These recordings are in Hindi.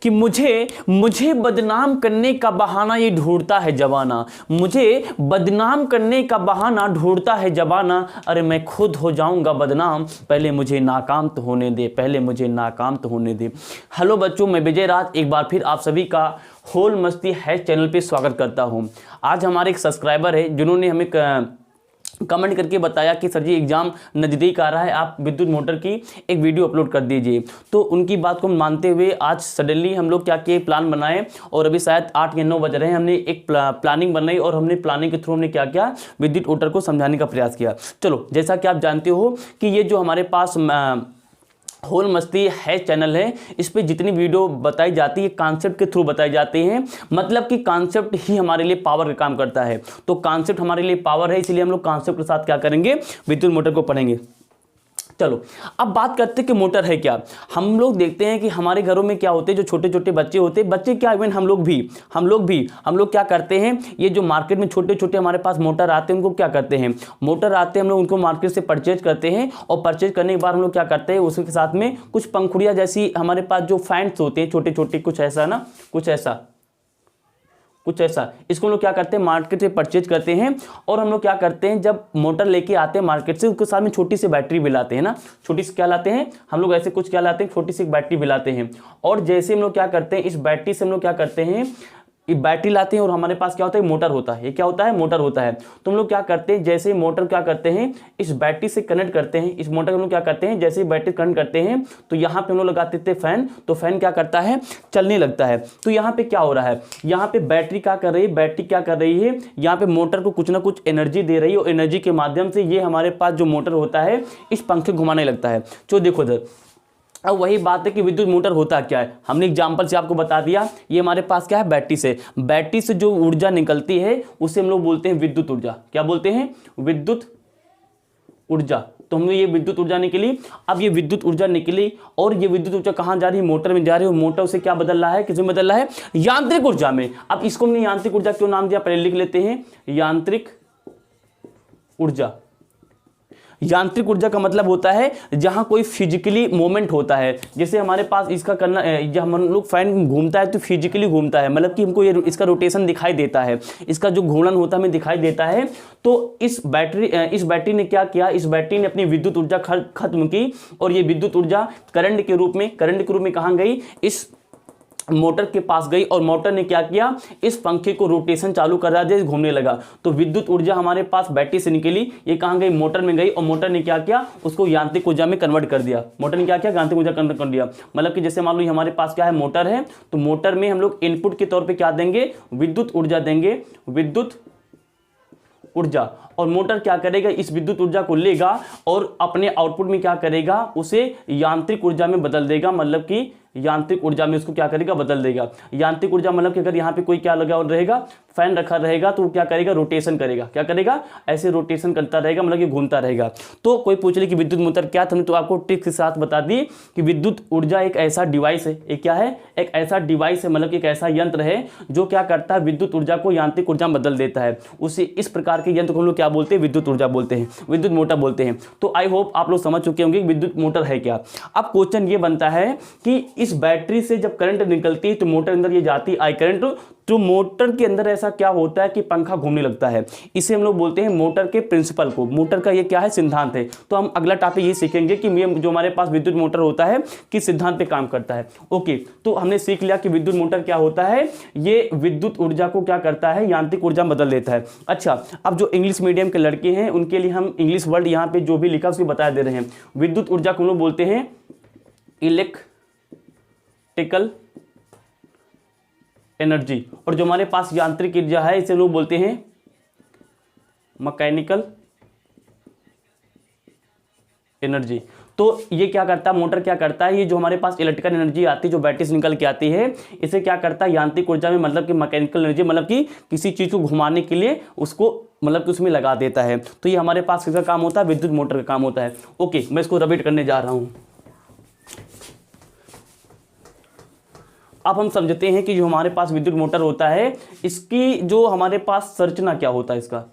कि मुझे मुझे बदनाम करने का बहाना ये ढूंढता है जमाना, मुझे बदनाम करने का बहाना ढूंढता है जमाना, अरे मैं खुद हो जाऊंगा बदनाम, पहले मुझे नाकाम तो होने दे, पहले मुझे नाकाम तो होने दे। हेलो बच्चों, मैं विजय राज एक बार फिर आप सभी का होल मस्ती है चैनल पे स्वागत करता हूं। आज हमारे एक सब्सक्राइबर है जिन्होंने हमें कमेंट करके बताया कि सर जी एग्जाम नज़दीक आ रहा है, आप विद्युत मोटर की एक वीडियो अपलोड कर दीजिए। तो उनकी बात को मानते हुए आज सडनली हम लोग क्या किए, प्लान बनाए और अभी शायद 8 या 9 बज रहे हैं, हमने एक प्लानिंग बनाई और हमने प्लानिंग के थ्रू हमने क्या किया, विद्युत मोटर को समझाने का प्रयास किया। चलो, जैसा कि आप जानते हो कि ये जो हमारे पास होल मस्ती है चैनल है, इस पे जितनी वीडियो बताई जाती है कॉन्सेप्ट के थ्रू बताई जाती हैं, मतलब कि कॉन्सेप्ट ही हमारे लिए पावर का काम करता है। तो कॉन्सेप्ट हमारे लिए पावर है, इसलिए हम लोग कॉन्सेप्ट के साथ क्या करेंगे, विद्युत मोटर को पढ़ेंगे। चलो, अब बात करते हैं कि मोटर है क्या। हम लोग देखते हैं कि हमारे घरों में क्या होते हैं, जो छोटे छोटे बच्चे होते हैं, बच्चे क्या, इवन हम लोग भी क्या करते हैं, ये जो मार्केट में छोटे छोटे हमारे पास मोटर आते हैं, उनको क्या करते हैं, मोटर आते हैं, हम लोग उनको मार्केट से परचेज करते हैं और परचेज करने के बाद हम लोग क्या करते हैं, उसके साथ में कुछ पंखुड़ियाँ जैसी हमारे पास जो फैंस होते हैं छोटे छोटे, कुछ ऐसा ना, कुछ ऐसा इसको हम लोग क्या करते हैं, मार्केट से परचेज करते हैं। और हम लोग क्या करते हैं, जब मोटर लेके आते हैं मार्केट से, उसके साथ में छोटी सी बैटरी भी लाते हैं ना, छोटी सी क्या लाते हैं हम लोग, ऐसे कुछ क्या लाते हैं, छोटी सी बैटरी भी लाते हैं। और जैसे हम लोग क्या करते हैं, इस बैटरी से हम लोग क्या करते हैं, ये बैटरी लाते हैं और हमारे पास क्या होता है, मोटर होता है। ये क्या होता है, मोटर होता है। तो हम लोग क्या करते हैं, जैसे मोटर क्या करते हैं, इस बैटरी से कनेक्ट करते हैं, इस मोटर को हम लोग क्या करते हैं, जैसे बैटरी कनेक्ट करते हैं तो यहाँ पे हम लोग लगाते थे फैन, तो फैन क्या करता है, चलने लगता है। तो यहाँ पे क्या हो रहा है, यहाँ पे बैटरी क्या कर रही है, बैटरी क्या कर रही है, यहाँ पे मोटर को कुछ ना कुछ एनर्जी दे रही है और एनर्जी के माध्यम से ये हमारे पास जो मोटर होता है इस पंखे घुमाने लगता है। तो देखो इधर, अब वही बात है कि विद्युत मोटर होता क्या है, हमने एग्जांपल से आपको बता दिया। ये हमारे पास क्या है, बैटरी से जो ऊर्जा निकलती है उसे हम लोग बोलते हैं विद्युत ऊर्जा। क्या बोलते हैं, विद्युत ऊर्जा। तो हमने ये विद्युत ऊर्जा निकली। अब ये विद्युत ऊर्जा निकली और ये विद्युत ऊर्जा कहाँ जा रही है, मोटर में जा रही है। मोटर से क्या बदल रहा है, किसमें बदल रहा है, यांत्रिक ऊर्जा में। अब इसको हमने यांत्रिक ऊर्जा क्यों नाम दिया, पहले लिख लेते हैं, यांत्रिक ऊर्जा। यांत्रिक ऊर्जा का मतलब होता है जहां कोई फिजिकली मूवमेंट होता है। जैसे हमारे पास इसका करना, जब हम लोग फैन घूमता है तो फिजिकली घूमता है, मतलब कि हमको ये इसका रोटेशन दिखाई देता है, इसका जो घूर्णन होता है हमें दिखाई देता है। तो इस बैटरी ने क्या किया, इस बैटरी ने अपनी विद्युत ऊर्जा खत्म की और ये विद्युत ऊर्जा करंट के रूप में कहां गई, इस मोटर के पास गई और मोटर ने क्या किया, इस पंखे को रोटेशन चालू कर दिया, घूमने लगा। तो विद्युत ऊर्जा हमारे पास बैटरी से निकली, ये कहां गई, मोटर में गई और मोटर ने क्या किया, उसको यांत्रिक ऊर्जा में कन्वर्ट कर दिया। मोटर ने क्या किया, यांत्रिक ऊर्जा कन्वर्ट कर दिया। मतलब कि जैसे मान लो हमारे पास क्या है, मोटर है, तो मोटर में हम लोग इनपुट के तौर पर क्या देंगे, विद्युत ऊर्जा देंगे, विद्युत ऊर्जा। और मोटर क्या करेगा, इस विद्युत ऊर्जा को लेगा और अपने आउटपुट में क्या करेगा, उसे यांत्रिक ऊर्जा में बदल देगा। मतलब कि यांत्रिक ऊर्जा में उसको क्या करेगा, बदल देगा। यांत्रिक ऊर्जा मतलब कि अगर यहाँ पे कोई क्या लगा रहेगा, फैन रखा रहेगा, तो वो क्या करेगा, रोटेशन करेगा। क्या करेगा, ऐसे रोटेशन करता रहेगा, मतलब कि घूमता रहेगा। तो कोई पूछ ले कि विद्युत मोटर क्या, हमने तो आपको ट्रिक के साथ बता दी कि विद्युत ऊर्जा एक ऐसा डिवाइस है, एक क्या है, एक ऐसा डिवाइस है, मतलब कि एक ऐसा यंत्र है जो क्या करता है, विद्युत ऊर्जा को यांत्रिक ऊर्जा में बदल देता है। उसी इस प्रकार के यंत्र को हम लोग क्या बोलते हैं, विद्युत ऊर्जा बोलते हैं, विद्युत मोटर बोलते हैं। तो आई होप आप लोग समझ चुके होंगे कि विद्युत मोटर है क्या। अब क्वेश्चन ये बनता है कि इस बैटरी से जब करंट निकलती है तो मोटर अंदर ये जाती है आई करंट, तो मोटर के अंदर ऐसा क्या होता है कि पंखा घूमने लगता है। इसे हम लोग बोलते हैं मोटर के प्रिंसिपल को, मोटर का ये क्या है, सिद्धांत है। तो हम अगला टॉपिक ये सीखेंगे कि ये जो हमारे पास विद्युत मोटर होता है किस सिद्धांत पे काम करता है। ओके, तो हमने सीख लिया कि विद्युत मोटर क्या होता है, ये विद्युत ऊर्जा को क्या करता है, यांत्रिक ऊर्जा में बदल देता है। अच्छा, अब जो इंग्लिश मीडियम के लड़के हैं उनके लिए हम इंग्लिश वर्ड यहाँ पे जो भी लिखा उसको बता दे रहे हैं। विद्युत ऊर्जा को हम लोग बोलते हैं इलेक्ट्रिकल एनर्जी, और जो हमारे पास यांत्रिक ऊर्जा है इसे लोग बोलते हैं मैकेनिकल एनर्जी। तो ये क्या करता है, मोटर क्या करता है, ये जो हमारे पास इलेक्ट्रिकल एनर्जी आती है जो बैटरी से निकल के आती है, इसे क्या करता है, यांत्रिक ऊर्जा में, मतलब कि मैकेनिकल एनर्जी, मतलब कि किसी चीज को घुमाने के लिए उसको, मतलब कि उसमें लगा देता है। तो ये हमारे पास किसका काम होता है, विद्युत मोटर का काम होता है। ओके, मैं इसको रिपीट करने जा रहा हूं। अब हम समझते हैं कि जो हमारे पास विद्युत मोटर होता है इसकी जो हमारे पास संरचना क्या होता है, इसका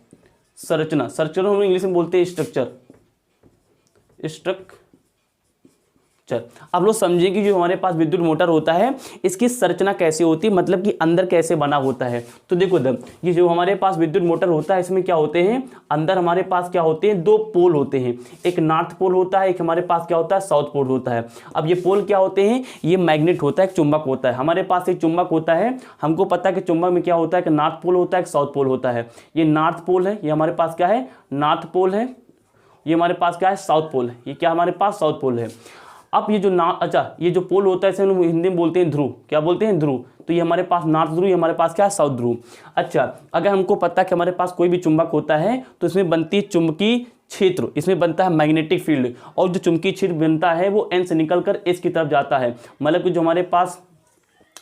संरचना हम इंग्लिश में बोलते हैं स्ट्रक्चर, चल अब लोग समझें कि जो हमारे पास विद्युत मोटर होता है इसकी संरचना कैसे होती है, मतलब कि अंदर कैसे बना होता है। तो देखो ये जो हमारे पास विद्युत मोटर होता है इसमें क्या होते हैं, अंदर हमारे पास क्या होते हैं, दो पोल होते हैं, एक नॉर्थ पोल होता है, एक हमारे पास क्या होता है, साउथ पोल होता है। अब ये पोल क्या होते हैं, ये मैग्नेट होता है, एक चुंबक होता है। हमारे पास एक चुंबक होता है, हमको पता है कि चुंबक में क्या होता है कि नॉर्थ पोल होता है, एक साउथ पोल होता है। ये नॉर्थ पोल है, ये हमारे पास क्या है, नॉर्थ पोल है, ये हमारे पास क्या है, साउथ पोल है। ये क्या हमारे पास साउथ पोल है। अब ये जो ये जो पोल होता है इसे हम हिंदी में बोलते हैं ध्रुव। क्या बोलते हैं, ध्रुव। तो ये हमारे पास नॉर्थ ध्रुव, ये हमारे पास क्या है, साउथ ध्रुव। अच्छा, अगर हमको पता है कि हमारे पास कोई भी चुंबक होता है तो इसमें बनती है चुंबकीय क्षेत्र, इसमें बनता है मैग्नेटिक फील्ड, और जो चुंबकीय क्षेत्र बनता है वो एन से निकलकर एस की तरफ जाता है। मतलब कि जो हमारे पास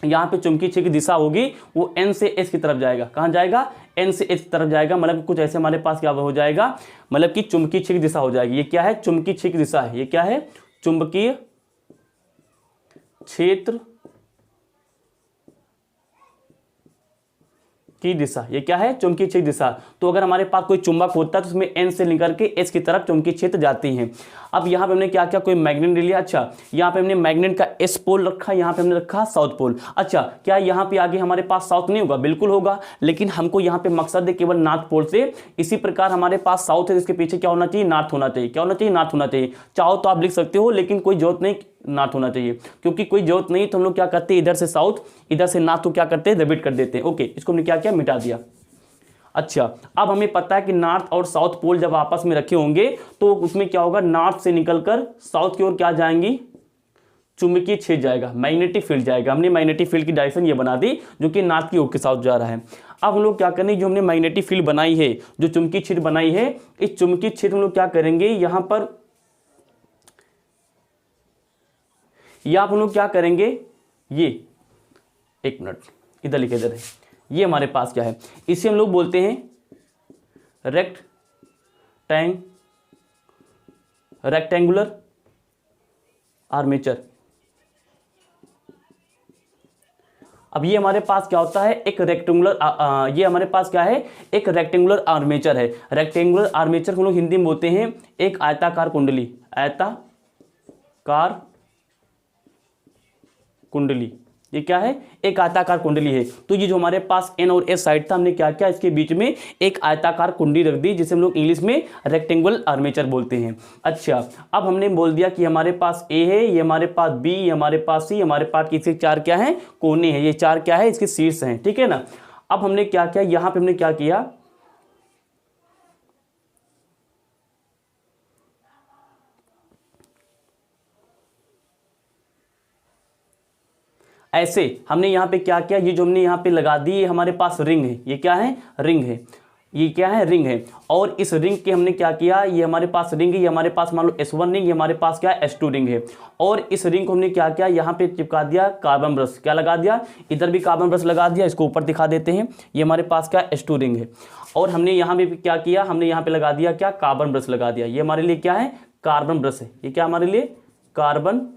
यहाँ पे चुंबकीय क्षेत्र की दिशा होगी वो एन से एस की तरफ जाएगा। कहाँ जाएगा, एन से एस की तरफ जाएगा। मतलब कुछ ऐसे हमारे पास क्या हो जाएगा, मतलब कि चुंबकीय क्षेत्र की दिशा हो जाएगी। ये क्या है, चुंबकीय क्षेत्र की दिशा है। ये क्या है, चुंबकीय क्षेत्र की दिशा। ये क्या है, चुंबकीय क्षेत्र दिशा। तो अगर हमारे पास कोई चुंबक होता है तो उसमें एन से निकल के एस की तरफ चुंबकीय क्षेत्र जाती हैं। अब यहाँ पे हमने क्या किया, कोई मैग्नेट ले लिया। अच्छा, यहाँ पे हमने मैग्नेट का एस पोल रखा, यहाँ पे हमने रखा साउथ पोल। अच्छा, क्या यहाँ पे आगे हमारे पास साउथ नहीं होगा, बिल्कुल होगा, लेकिन हमको यहाँ पे मकसद है केवल नॉर्थ पोल से। इसी प्रकार हमारे पास साउथ है, इसके पीछे क्या होना चाहिए, नॉर्थ होना चाहिए। क्या होना चाहिए, नॉर्थ होना चाहिए। चाहो तो आप लिख सकते हो, लेकिन कोई जरूरत नहीं नॉर्थ होना चाहिए, क्योंकि कोई जरूरत नहीं तो हम लोग क्या करते हैं, इधर से साउथ इधर से नॉर्थ को क्या करते हैं, रिपीट कर देते हैं। ओके, इसको हमने क्या किया, मिटा दिया। अच्छा, अब हमें पता है कि नॉर्थ और साउथ पोल जब आपस में रखे होंगे तो उसमें क्या होगा, नॉर्थ से निकलकर साउथ की ओर क्या जाएंगी, चुंबकीय क्षेत्र जाएगा, मैग्नेटिक फील्ड जाएगा। हमने मैग्नेटिक फील्ड की डायरेक्शन ये बना दी जो कि नॉर्थ की ओर के साउथ जा रहा है। अब हम लोग क्या करेंगे, जो हमने मैग्नेटिक फील्ड बनाई है, जो चुंबकीय क्षेत्र बनाई है, इस चुंबकीय क्षेत्र हम लोग क्या करेंगे, यहां पर या हम लोग क्या करेंगे, ये एक मिनट इधर लिखे, इधर है, ये हमारे पास क्या है, इसे हम लोग बोलते हैं रेक्टेंगुलर आर्मेचर। अब ये हमारे पास क्या होता है, एक रेक्टेंगुलर ये हमारे पास क्या है, एक रेक्टेंगुलर आर्मेचर है। रेक्टेंगुलर आर्मेचर हम लोग हिंदी में बोलते हैं एक आयताकार कुंडली, आयताकार कुंडली। ये क्या है, एक आयताकार कुंडली है। तो ये जो हमारे पास एन और एस साइड था, हमने क्या किया, इसके बीच में एक आयताकार कुंडली रख दी, जिसे हम लोग इंग्लिश में रेक्टेंगुलर आर्मेचर बोलते हैं। अच्छा, अब हमने बोल दिया कि हमारे पास ए है, ये हमारे पास बी, ये हमारे पास सी, हमारे पास इसके चार क्या है, कोने हैं, ये चार क्या है, इसके शीर्ष हैं। ठीक है ना। अब हमने क्या किया, यहां पर हमने क्या किया, ऐसे हमने यहाँ पे क्या किया, ये जो हमने यहाँ पे लगा दी, ये हमारे पास रिंग है। ये क्या है, रिंग है। ये क्या है, रिंग है। और इस रिंग के हमने क्या किया, ये हमारे पास रिंग है, ये हमारे पास मान लो S1 रिंग, ये हमारे पास क्या है, S2 रिंग है। और इस रिंग को हमने क्या किया, यहाँ पे चिपका दिया कार्बन ब्रश। क्या लगा दिया, इधर भी कार्बन ब्रश लगा दिया। इसको ऊपर दिखा देते हैं, ये हमारे पास क्या S2 रिंग है। और हमने यहाँ पे क्या किया, हमने यहाँ पे लगा दिया क्या, कार्बन ब्रश लगा दिया। ये हमारे लिए क्या है, कार्बन ब्रश है। ये क्या हमारे लिए, कार्बन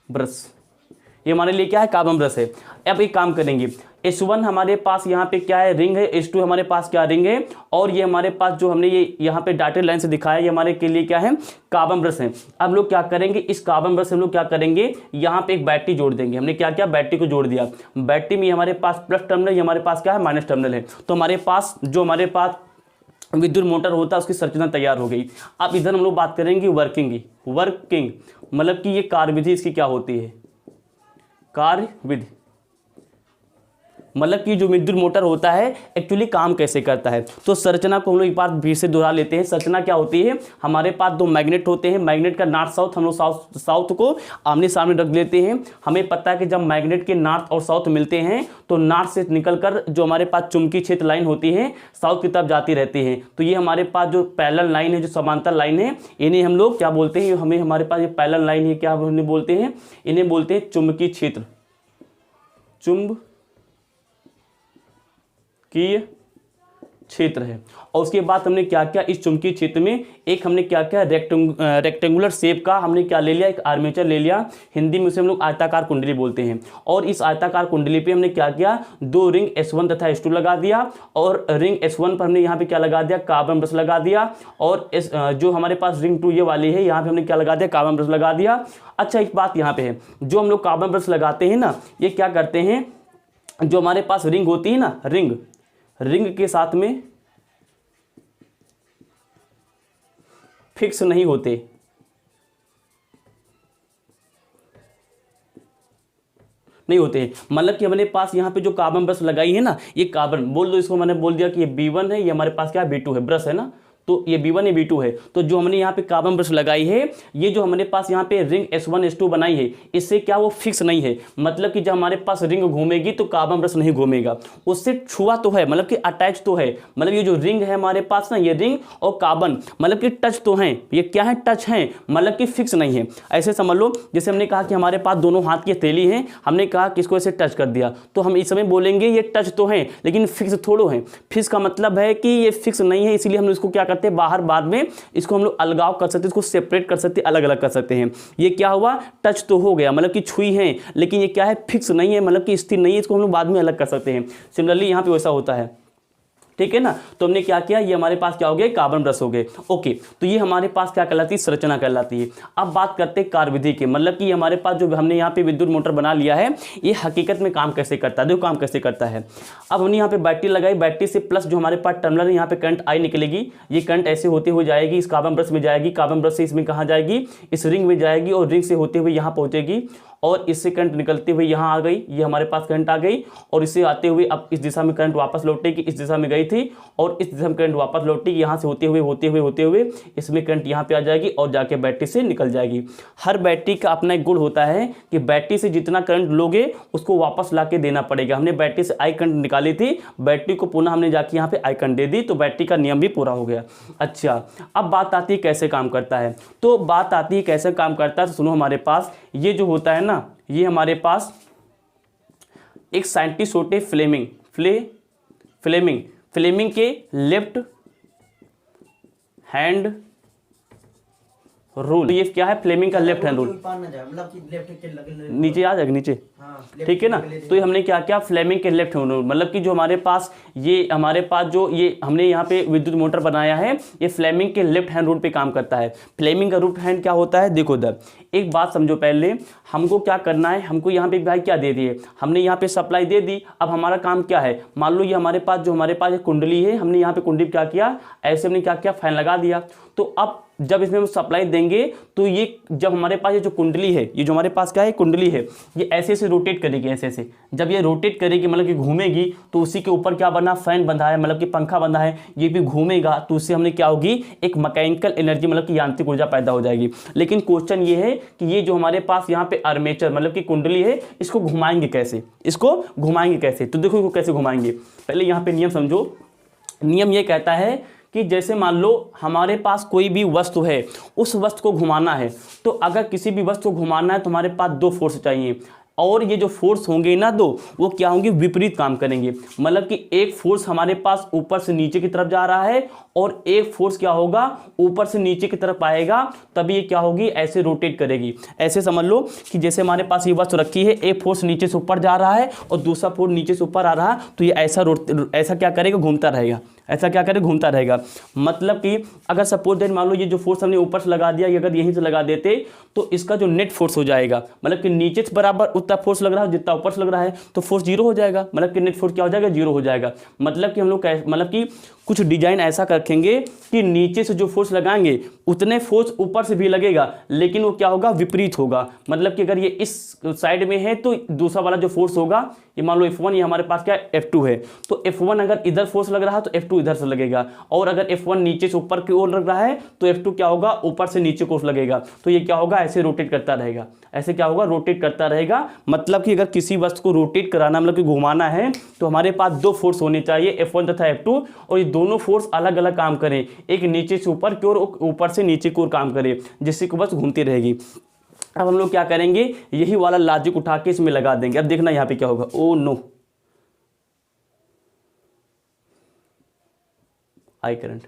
ब्रश, ये हमारे लिए क्या है, कार्बन ब्रश है। अब एक काम करेंगे, S1 हमारे पास यहाँ पे क्या है, रिंग है, S2 हमारे पास क्या, रिंग है, और ये हमारे पास जो हमने ये यहाँ पे डॉटेड लाइन से दिखाया, ये हमारे के लिए क्या है, कार्बन ब्रश है। अब लोग क्या करेंगे, इस कार्बन ब्रश से हम लोग क्या करेंगे, यहाँ पे एक बैटरी जोड़ देंगे। हमने क्या किया, बैटरी को जोड़ दिया। बैटरी में हमारे पास प्लस टर्मिनल, ये हमारे पास क्या है, माइनस टर्मिनल है। तो हमारे पास जो हमारे पास विद्युत मोटर होता है उसकी संरचना तैयार हो गई। अब इधर हम लोग बात करेंगे वर्किंग मतलब कि ये कार्यविधि इसकी क्या होती है, कार्यविधि, मतलब कि जो विद्युत मोटर होता है एक्चुअली काम कैसे करता है। तो संरचना को हम लोग एक बार फिर से दोहरा लेते हैं। संरचना क्या होती है, हमारे पास दो मैग्नेट होते हैं, मैग्नेट का नॉर्थ साउथ, हम लोग साउथ को आमने सामने रख लेते हैं। हमें पता है कि जब मैग्नेट के नॉर्थ और साउथ मिलते हैं तो नॉर्थ से निकलकर जो हमारे पास चुंबकीय क्षेत्र लाइन होती है साउथ की तरफ जाती रहती है। तो ये हमारे पास जो पैरेलल लाइन है, जो समांतर लाइन है, इन्हें हम लोग क्या बोलते हैं, हमें हमारे पास ये पैरेलल लाइन है, क्या हमने बोलते हैं, इन्हें बोलते हैं चुंबकीय क्षेत्र, चुंबकीय क्षेत्र है। और उसके बाद हमने क्या किया, इस चुंबकीय क्षेत्र में एक हमने क्या किया, रेक्टेंगुलर शेप का हमने क्या ले लिया, एक आर्मेचर ले लिया। हिंदी में उसे हम लोग आयताकार कुंडली बोलते हैं। और इस आयताकार कुंडली पे हमने क्या किया, 2 रिंग S1 तथा S2 लगा दिया। और रिंग S1 पर हमने यहाँ पे क्या लगा दिया, कार्बन ब्रश लगा दिया। और जो हमारे पास रिंग 2 ये वाली है, यहाँ पे हमने क्या लगा दिया, कार्बन ब्रश लगा दिया। अच्छा, एक बात यहाँ पे है, जो हम लोग कार्बन ब्रश लगाते हैं ना, ये क्या करते हैं, जो हमारे पास रिंग होती है ना, रिंग के साथ में फिक्स नहीं होते। मतलब कि हमारे पास यहाँ पे जो कार्बन ब्रश लगाई है ना, ये कार्बन बोल दो इसको, मैंने बोल दिया कि ये B1 है, ये हमारे पास क्या है, B2 है, ब्रश है ना, तो ये B1 है, B2 है। तो जो हमने यहाँ पे कार्बन ब्रश लगाई है, ये जो हमारे पास यहाँ पे रिंग S1 S2 बनाई है, इससे क्या वो फिक्स नहीं है। मतलब कि जब हमारे पास रिंग घूमेगी तो कार्बन ब्रश नहीं घूमेगा, उससे छुआ तो है, मतलब कि अटैच तो है। मतलब ये जो रिंग है हमारे पास ना, ये रिंग और कार्बन मतलब कि टच तो हैं, ये क्या है, टच हैं, मतलब कि फिक्स नहीं है। ऐसे समझ लो, जैसे हमने कहा कि हमारे पास दोनों हाथ की हथेली हैं, हमने कहा कि इसको ऐसे टच कर दिया, तो हम इस समय बोलेंगे ये टच तो है लेकिन फिक्स थोड़ो है। फिक्स का मतलब है कि ये फिक्स नहीं है, इसलिए हम इसको क्या करते हैं, बाहर बाद में इसको हम लोग अलगाव कर सकते हैं, इसको सेपरेट कर सकते हैं, अलग अलग कर सकते हैं। ये क्या हुआ, टच तो हो गया, मतलब कि छुई है, लेकिन ये क्या है, फिक्स नहीं है, मतलब कि स्थिर नहीं है, इसको हम लोग बाद में अलग कर सकते हैं। सिमिलरली यहाँ पे वैसा होता है, ठीक है ना। तो हमने क्या किया, ये हमारे पास क्या हो गया, कार्बन ब्रश हो गए। ओके, तो ये हमारे पास क्या कहलाती है, संरचना कहलाती है। अब बात करते हैं कार्यविधि की, मतलब कि हमारे पास जो हमने यहाँ पे विद्युत मोटर बना लिया है, ये हकीकत में काम कैसे करता है, देखो काम कैसे करता है। अब हमने यहाँ पे बैटरी लगाई, बैटरी से प्लस जो हमारे पास टर्मिनल है, यहाँ पे करंट आई निकलेगी। ये करंट ऐसे होते हुए जाएगी, इस कार्बन ब्रश में जाएगी, कार्बन ब्रश से इसमें कहाँ जाएगी, इस रिंग में जाएगी, और रिंग से होते हुए यहाँ पहुँचेगी, और इससे करंट निकलते हुए यहाँ आ गई, ये हमारे पास करंट आ गई, और इससे आते हुए अब इस दिशा में करंट वापस लौटेगी, इस दिशा में गई थी और इस दिशा में करंट वापस लौटेगी, यहाँ से होते हुए इसमें करंट यहाँ पे आ जाएगी और जाके बैटरी से निकल जाएगी। हर बैटरी का अपना एक गुण होता है कि बैटरी से जितना करंट लोगे उसको वापस ला के देना पड़ेगा। हमने बैटरी से आई करंट निकाली थी, बैटरी को पुनः हमने जाके यहाँ पे आई करंट दे दी, तो बैटरी का नियम भी पूरा हो गया। अच्छा, अब बात आती है कैसे काम करता है, तो बात आती है कैसे काम करता है, तो सुनो, हमारे पास ये जो होता है ना, ये हमारे पास एक साइंटिस्ट होते फ्लेमिंग के लेफ्ट हैंड रूल। ये क्या है, फ्लेमिंग का लेफ्ट हैंड रूल, नीचे आ जाएगा नीचे, ठीक है ना। तो ये हमने क्या किया, फ्लेमिंग के लेफ्ट हैंड रूल, मतलब कि जो हमारे पास जो ये हमने यहाँ पे विद्युत मोटर बनाया है, ये फ्लेमिंग के लेफ्ट हैंड रूल पे काम करता है। फ्लेमिंग का रूट हैंड क्या होता है, देखो इधर एक बात समझो, पहले हमको क्या करना है, हमको यहाँ पे भाई क्या दे दिए, हमने यहाँ पे सप्लाई दे दी। अब हमारा काम क्या है, मान लो ये हमारे पास एक कुंडली है, हमने यहाँ पे कुंडली क्या किया, ऐसे हमने क्या किया, फैन लगा दिया। तो अब जब इसमें हम सप्लाई देंगे तो ये जब हमारे पास ये जो कुंडली है, ये जो हमारे पास क्या है, कुंडली है, ये ऐसे ऐसे रोटेट करेगी, ऐसे ऐसे जब ये रोटेट करेगी मतलब कि घूमेगी, तो उसी के ऊपर क्या बना, फैन बंधा है, मतलब कि पंखा बंधा है, ये भी घूमेगा, तो उससे हमने क्या होगी, एक मैकेनिकल एनर्जी मतलब कि यांत्रिक ऊर्जा पैदा हो जाएगी। लेकिन क्वेश्चन ये है कि ये जो हमारे पास यहाँ पे आर्मेचर मतलब कि कुंडली है, इसको घुमाएंगे कैसे, तो देखो इसको कैसे घुमाएंगे। पहले यहाँ पे नियम समझो। नियम ये कहता है कि जैसे मान लो हमारे पास कोई भी वस्तु है, उस वस्तु को घुमाना है, तो अगर किसी भी वस्तु को घुमाना है तो हमारे पास 2 फोर्स चाहिए, और ये जो फोर्स होंगे ना दो, वो क्या होंगे, विपरीत काम करेंगे। मतलब कि एक फोर्स हमारे पास ऊपर से नीचे की तरफ जा रहा है, और एक फोर्स क्या होगा, ऊपर से नीचे की तरफ आएगा, तभी ये क्या होगी, ऐसे रोटेट करेगी। ऐसे समझ लो कि जैसे हमारे पास ये वस्तु रखी है, एक फोर्स नीचे से ऊपर जा रहा है और दूसरा फोर्स नीचे से ऊपर आ रहा है, तो ये ऐसा क्या करेगा, घूमता रहेगा, घूमता रहेगा। मतलब कि अगर सपोज दैट मान लो ये जो फोर्स हमने ऊपर से लगा दिया, ये अगर यहीं से लगा देते तो इसका जो नेट फोर्स हो जाएगा, मतलब कि नीचे से बराबर उतना फोर्स लग रहा है जितना ऊपर से लग रहा है, तो फोर्स 0 हो जाएगा, मतलब कि नेट फोर्स क्या हो जाएगा, 0 हो जाएगा। मतलब कि हम लोग मतलब कि कुछ डिजाइन ऐसा रखेंगे कि नीचे से जो फोर्स लगाएंगे उतने फोर्स ऊपर से भी लगेगा, लेकिन वो क्या होगा, विपरीत होगा। मतलब कि अगर ये इस साइड में है तो दूसरा वाला जो फोर्स होगा, ये मान लो F1, ये हमारे पास क्या है, F2 है, तो F1 अगर इधर फोर्स लग रहा है तो F2 इधर से लगेगा, और अगर F1 नीचे से ऊपर की ओर लग रहा है तो F2 क्या होगा, ऊपर से नीचे को लगेगा। तो ये क्या होगा, ऐसे रोटेट करता रहेगा, रोटेट करता रहेगा। मतलब कि अगर किसी वस्तु को रोटेट कराना मतलब कि घुमाना है, तो हमारे पास 2 फोर्स होने चाहिए, F1 तथा F2, और ये दोनों फोर्स अलग अलग काम करें, एक नीचे से ऊपर की ओर, ऊपर से नीचे की ओर काम करे, जिससे कि बस घूमती रहेगी। अब हम लोग क्या करेंगे, यही वाला लॉजिक उठा के इसमें लगा देंगे। अब देखना यहाँ पे क्या होगा, ओ नो, आई करंट।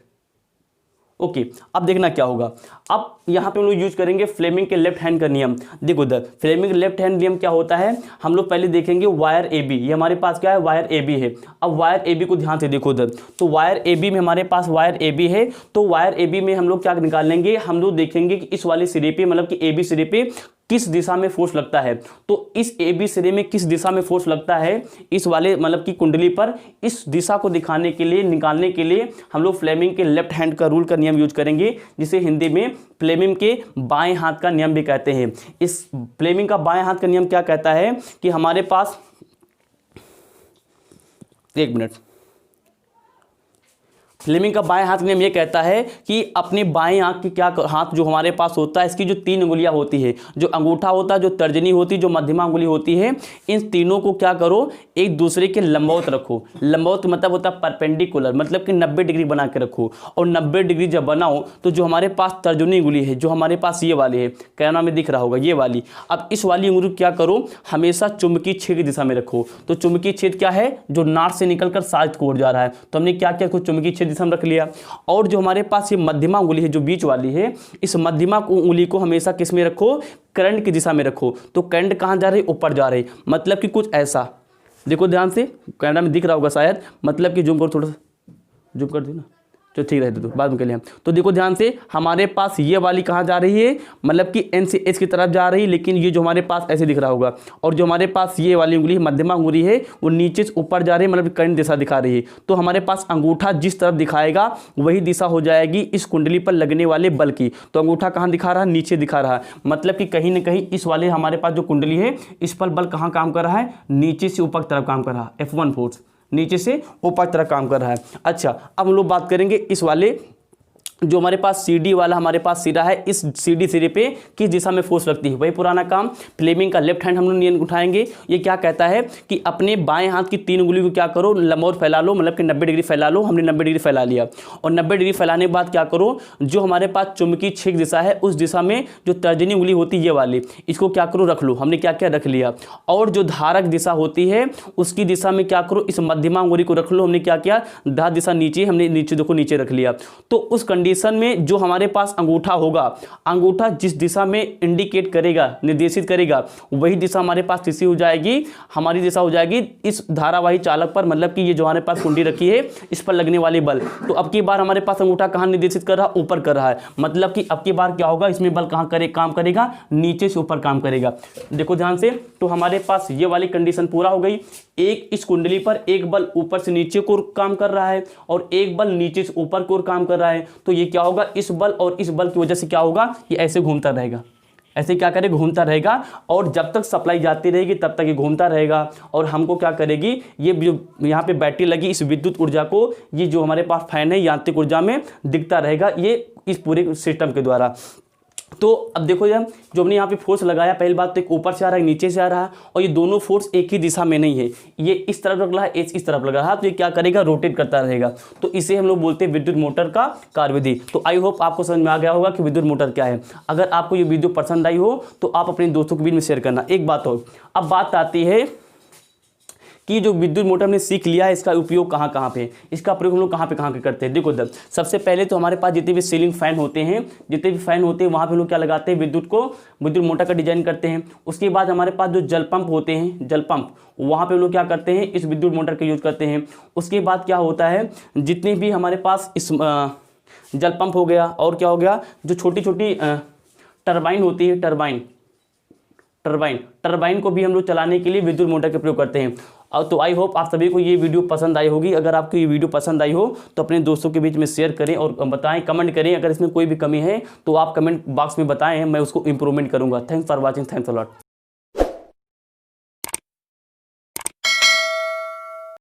ओके अब देखना क्या होगा। अब यहाँ पे हम लोग यूज करेंगे फ्लेमिंग के लेफ्ट हैंड का नियम। देखो उधर फ्लेमिंग लेफ्ट हैंड नियम क्या होता है, हम लोग पहले देखेंगे वायर ए बी, ये हमारे पास क्या है, वायर ए बी है। अब वायर ए बी को ध्यान से देखो उधर, तो वायर ए बी में हमारे पास वायर ए बी है, तो वायर ए बी में हम लोग क्या निकाल लेंगे, हम लोग देखेंगे कि इस वाले सिरे पे मतलब कि ए बी सिरे पे किस दिशा में फोर्स लगता है। तो इस ए बी सिरे में किस दिशा में फोर्स लगता है इस वाले मतलब की कुंडली पर, इस दिशा को दिखाने के लिए निकालने के लिए हम लोग फ्लेमिंग के लेफ्ट हैंड का रूल का नियम यूज करेंगे, जिसे हिंदी में फ्लेमिंग के बाएं हाथ का नियम भी कहते हैं। इस फ्लेमिंग का बाएं हाथ का नियम क्या कहता है कि हमारे पास, एक मिनट, फ्लेमिंग का बाएं हाथ का नियम ये कहता है कि अपने बाएं हाथ की क्या हाथ जो हमारे पास होता है, इसकी जो 3 उंगलियां होती है, जो अंगूठा होता है, जो तर्जनी होती है, जो मध्यमा उंगली होती है, इन तीनों को क्या करो, एक दूसरे के लंबवत रखो। लंबवत मतलब होता है परपेंडिकुलर, मतलब कि 90 डिग्री बना के रखो। और 90 डिग्री जब बनाओ तो जो हमारे पास तर्जनी उंगली है, जो हमारे पास ये वाली है, कैमरा में दिख रहा होगा ये वाली, अब इस वाली उंगली को क्या करो, हमेशा चुंबकीय छेद की दिशा में रखो। तो चुंबकीय छेद क्या है, जो नाट से निकलकर साज की ओर जा रहा है, तो हमने क्या किया, चुंबकीय छेद दिशा में रख लिया। और जो हमारे पास ये मध्यमा उंगली है, जो बीच वाली है, इस मध्यमा उंगली को हमेशा किस में रखो, करंट की दिशा में रखो। तो करंट कहां जा रही है, ऊपर जा रही, मतलब कि कुछ ऐसा देखो ध्यान से, कैमरा में दिख रहा होगा शायद, मतलब कि जूम करो, थोड़ा सा जूम कर दो ना, जो ठीक रहते तो बाद में कर लिया। तो देखो ध्यान से, हमारे पास ये वाली कहाँ जा रही है, मतलब कि एन से एच की तरफ जा रही है, लेकिन ये जो हमारे पास ऐसे दिख रहा होगा। और जो हमारे पास ये वाली उंगली मध्यमा उंगली है, वो नीचे से ऊपर जा रही है, मतलब करंट दिशा दिखा रही है। तो हमारे पास अंगूठा जिस तरफ दिखाएगा वही दिशा हो जाएगी इस कुंडली पर लगने वाले बल की। तो अंगूठा कहाँ दिखा रहा है, नीचे दिखा रहा है, मतलब कि कहीं ना कहीं इस वाले हमारे पास जो कुंडली है, इस पर बल कहाँ काम कर रहा है, नीचे से ऊपर की तरफ काम कर रहा है, F1 फोर्स नीचे से ऊपर तरह काम कर रहा है। अच्छा अब हम लोग बात करेंगे इस वाले जो हमारे पास CD वाला हमारे पास सिरा है, इस CD सिरे पे किस दिशा में फोर्स लगती है, वही पुराना काम। फ्लेमिंग का लेफ्ट हैंड हम लोग नियम उठाएंगे। ये क्या कहता है कि अपने बाएं हाथ की 3 उंगली को क्या करो, लंबवत फैला लो, मतलब कि 90 डिग्री फैला लो। हमने 90 डिग्री फैला लिया, और 90 डिग्री फैलाने के बाद क्या करो, जो हमारे पास चुंबकीय छेद दिशा है, उस दिशा में जो तर्जनी उंगली होती है ये वाली, इसको क्या करो, रख लो। हमने क्या क्या रख लिया। और जो धारक दिशा होती है उसकी दिशा में क्या करो, इस मध्यमा उंगली को रख लो। हमने क्या किया, धारक दिशा नीचे, हमने नीचे देखो नीचे रख लिया। तो उस कंडीशन में जो हमारे पास अंगूठा होगा, अंगूठा जिस दिशा में इंडिकेट करेगा, निर्देशित करेगा, वही दिशा हमारे पास किसी हो जाएगी, हमारी दिशा हो जाएगी इस धारावाही चालक पर, मतलब कि ये जो हमारे पास कुंडी रखी है इस पर लगने वाले बल। तो अब की बार हमारे पास अंगूठा कहां निर्देशित कर रहा है, ऊपर कर रहा है, मतलब कि अब की बार क्या होगा, इसमें बल कहां काम करेगा, नीचे से ऊपर काम करेगा। देखो ध्यान से, तो हमारे पास ये वाली कंडीशन पूरा हो गई। एक इस कुंडली पर एक बल ऊपर से नीचे को काम कर रहा है और एक बल नीचे से ऊपर को काम कर रहा है। तो ये क्या होगा, इस बल और इस बल की वजह से क्या होगा, ये ऐसे घूमता रहेगा, ऐसे क्या करेगा, घूमता रहेगा। और जब तक सप्लाई जाती रहेगी तब तक ये घूमता रहेगा। और हमको क्या करेगी, ये जो यहाँ पे बैटरी लगी, इस विद्युत ऊर्जा को ये जो हमारे पास फैन है यांत्रिक ऊर्जा में दिखता रहेगा, ये इस पूरे सिस्टम के द्वारा। तो अब देखो यार, जो हमने यहाँ पे फोर्स लगाया, पहली बात तो एक ऊपर से आ रहा है, नीचे से आ रहा है, और ये दोनों फोर्स एक ही दिशा में नहीं है, ये इस तरफ लग रहा है, इस तरफ लग रहा है, तो ये क्या करेगा, रोटेट करता रहेगा। तो इसे हम लोग बोलते हैं विद्युत मोटर का कार्यविधि। तो आई होप आपको समझ में आ गया होगा कि विद्युत मोटर क्या है। अगर आपको ये वीडियो पसंद आई हो तो आप अपने दोस्तों के बीच में शेयर करना। एक बात और, अब बात आती है कि जो विद्युत मोटर हमने सीख लिया है, इसका उपयोग कहाँ कहाँ पे, इसका प्रयोग हम लोग कहाँ पे करते हैं। देखो दर, सबसे पहले तो हमारे पास जितने भी सीलिंग फैन होते हैं, जितने भी फैन होते हैं, वहाँ पे लोग क्या लगाते हैं, विद्युत मोटर का डिजाइन करते हैं। उसके बाद हमारे पास जो जल पंप होते हैं, जल पंप, वहाँ पे लोग क्या करते हैं, इस विद्युत मोटर का यूज करते हैं। उसके बाद क्या होता है, जितने भी हमारे पास इस जल पंप हो गया, और क्या हो गया, जो छोटी छोटी टरबाइन होती है, टरबाइन को भी हम लोग चलाने के लिए विद्युत मोटर का प्रयोग करते हैं। और तो आई होप आप सभी को ये वीडियो पसंद आई होगी। अगर आपको ये वीडियो पसंद आई हो तो अपने दोस्तों के बीच में शेयर करें और बताएं, कमेंट करें। अगर इसमें कोई भी कमी है तो आप कमेंट बॉक्स में बताएं, मैं उसको इम्प्रूवमेंट करूंगा। Thanks for watching, thanks a lot.